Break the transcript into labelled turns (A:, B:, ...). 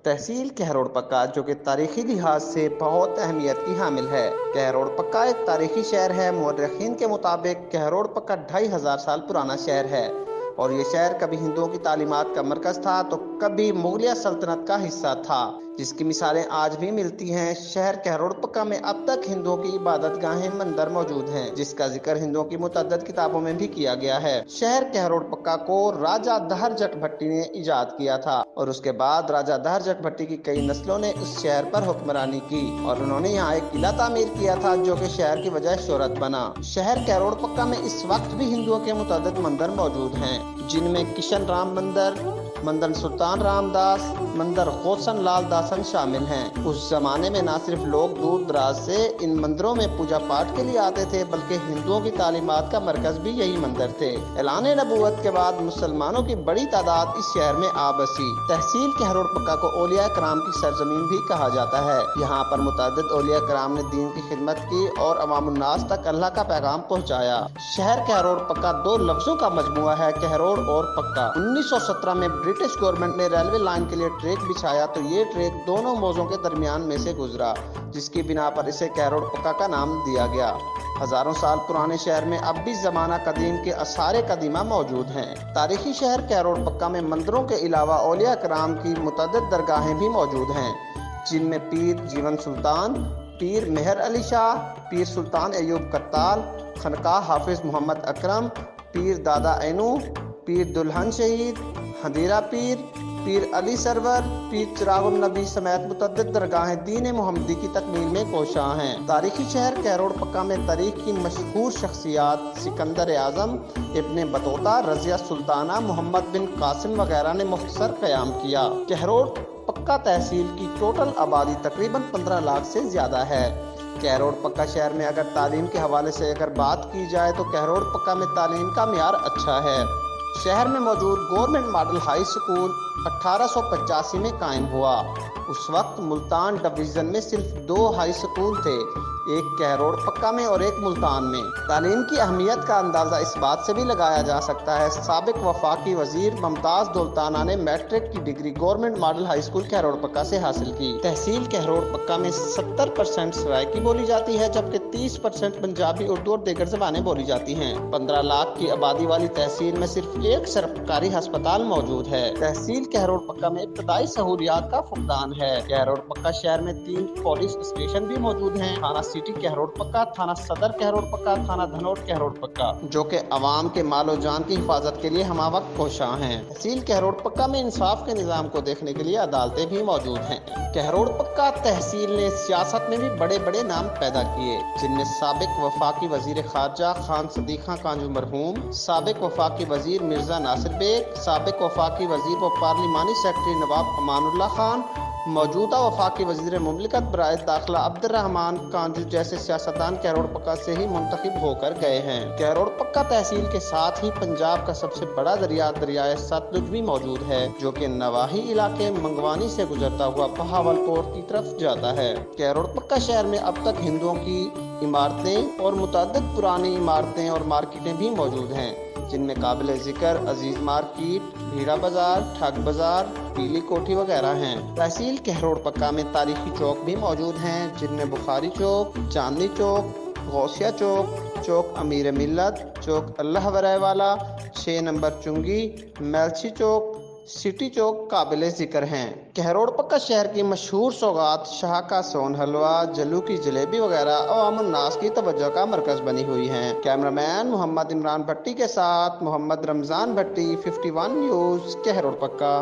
A: تحصیل کہروڑ پکا جو کہ تاریخی لحاظ سے بہت اہمیت کی حامل ہے۔ کہروڑ پکا ایک تاریخی شہر ہے۔ مورخین کے مطابق کہروڑ پکا 2500 سال پرانا شہر ہے اور یہ شہر کبھی ہندوؤں کی تعلیمات کا مرکز تھا تو کبھی مغلیہ سلطنت کا حصہ تھا، جس کی مثالیں آج بھی ملتی ہیں۔ شہر کہروڑ پکا میں اب تک ہندوؤں کی عبادت گاہیں مندر موجود ہیں، جس کا ذکر ہندوؤں کی متعدد کتابوں میں بھی کیا گیا ہے۔ شہر کہروڑ پکا کو راجہ دھر جٹ بھٹی نے ایجاد کیا تھا اور اس کے بعد راجہ دھر جٹ بھٹی کی کئی نسلوں نے اس شہر پر حکمرانی کی اور انہوں نے یہاں ایک قلعہ تعمیر کیا تھا جو کہ شہر کی وجہ شہرت بنا۔ شہر کہروڑ پکا میں اس وقت بھی ہندوؤں کے متعدد مندر موجود ہیں، جن میں کشن رام مندر، مندر سلطان رام داس، مندر غوثن لال داسن شامل ہیں۔ اس زمانے میں نہ صرف لوگ دور دراز سے ان مندروں میں پوجا پاٹ کے لیے آتے تھے بلکہ ہندوؤں کی تعلیمات کا مرکز بھی یہی مندر تھے۔ اعلان نبوت کے بعد مسلمانوں کی بڑی تعداد اس شہر میں آ بسی۔ تحصیل کہروڑ پکا کو اولیاء کرام کی سرزمین بھی کہا جاتا ہے۔ یہاں پر متعدد اولیاء کرام نے دین کی خدمت کی اور عوام الناس تک اللہ کا پیغام پہنچایا۔ شہر کہروڑ پکا دو لفظوں کا مجموعہ ہے، کہروڑ اور پکا۔ 1917 میں برٹش گورنمنٹ نے ریلوے لائن کے لیے ٹریک بچھایا تو یہ ٹریک دونوں موضوعوں کے درمیان میں سے گزرا، جس کی بنا پر اسے کہروڑ پکا کا نام دیا گیا۔ ہزاروں سال پرانے شہر میں اب بھی زمانہ قدیم کے آثار قدیمہ موجود ہیں۔ تاریخی شہر کہروڑ پکا میں مندروں کے علاوہ اولیاء کرام کی متعدد درگاہیں بھی موجود ہیں، جن میں پیر جیون سلطان، پیر مہر علی شاہ، پیر سلطان ایوب کرتال، خانقاہ حافظ محمد اکرم، پیر دادا اینو، پیر دلہن شہید، ہدیرہ پیر، پیر علی سرور، پیر چراغ النبی سمیت متعدد درگاہیں دین محمدی کی تکمیل میں کوشاں ہیں۔ تاریخی شہر کہروڑ پکا میں تاریخ کی مشہور شخصیات سکندر اعظم، ابن بطوطہ، رضیہ سلطانہ، محمد بن قاسم وغیرہ نے مختصر قیام کیا۔ کہروڑ پکا تحصیل کی ٹوٹل آبادی تقریباً 15 لاکھ سے زیادہ ہے۔ کہروڑ پکا شہر میں اگر تعلیم کے حوالے سے بات کی جائے تو کہروڑ پکا میں تعلیم کا معیار اچھا ہے۔ شہر میں موجود گورنمنٹ ماڈل ہائی اسکول 1885 میں قائم ہوا۔ اس وقت ملتان ڈویژن میں صرف 2 ہائی اسکول تھے، ایک کہروڑ پکا میں اور ایک ملتان میں۔ تعلیم کی اہمیت کا اندازہ اس بات سے بھی لگایا جا سکتا ہے، سابق وفاقی وزیر ممتاز دولتانہ نے میٹرک کی degree government model high school Kahror پکا سے حاصل کی۔ تحصیل کہروڑ پکا میں 70% سرائیکی بولی جاتی ہے جبکہ 30% پنجابی، اردو اور دیگر زبانیں بولی جاتی ہیں۔ 15 لاکھ کی آبادی والی تحصیل میں صرف ایک سرکاری ہسپتال موجود ہے۔ تحصیل کہروڑ پکا میں ابتدائی سہولیات کا فقدان ہے۔ کہروڑ پکا شہر میں 3 پولیس اسٹیشن بھی موجود ہیں، تھانہ سٹی کہروڑ پکا، تھانہ صدر کہروڑ پکا، تھانہ دھنوٹ کہروڑ پکا، جو کہ عوام کے مال و جان کی حفاظت کے لیے ہمہ وقت کوشاں ہیں۔ تحصیل کہروڑ پکا میں انصاف کے نظام کو دیکھنے کے لیے عدالتیں بھی موجود ہیں۔ کہروڑ پکا تحصیل نے سیاست میں بھی بڑے بڑے نام پیدا کیے، جن میں سابق وفاقی وزیر خارجہ خان صدیق خان کانجو مرحوم، سابق وفاقی وزیر مرزا ناصر بیگ، سابق وفاقی وزیر و پارلیمانی سیکرٹری نواب امان اللہ خان، موجودہ وفاقی وزیر مملکت برائے داخلہ عبد الرحمان کانجو جیسے سیاستدان کہروڑ پکا سے ہی منتخب ہو کر گئے ہیں۔ کہروڑ پکا تحصیل کے ساتھ ہی پنجاب کا سب سے بڑا دریا دریائے ستلج بھی موجود ہے، جو کہ نواحی علاقے منگوانی سے گزرتا ہوا بہاولپور کی طرف جاتا ہے۔ کہروڑ پکا شہر میں اب تک ہندوؤں کی عمارتیں اور متعدد پرانی عمارتیں اور مارکیٹیں بھی موجود ہیں، جن میں قابل ذکر عزیز مارکیٹ، بھیڑا بازار، ٹھگ بازار، پیلی کوٹھی وغیرہ ہیں۔ تحصیل کہروڑ پکا میں تاریخی چوک بھی موجود ہیں، جن میں بخاری چوک، چاندنی چوک، غوثیہ چوک، چوک امیر ملت، چوک اللہ ورائے والا، 6 نمبر چنگی، میلچی چوک، سٹی چوک قابل ذکر ہیں۔ کہروڑ پکا شہر کی مشہور سوغات شاہ کا سون حلوہ، جلو کی جلیبی وغیرہ عوام الناس کی توجہ کا مرکز بنی ہوئی ہیں۔ کیمرامین محمد عمران بھٹی کے ساتھ محمد رمضان بھٹی، 51 نیوز، کہروڑ پکا۔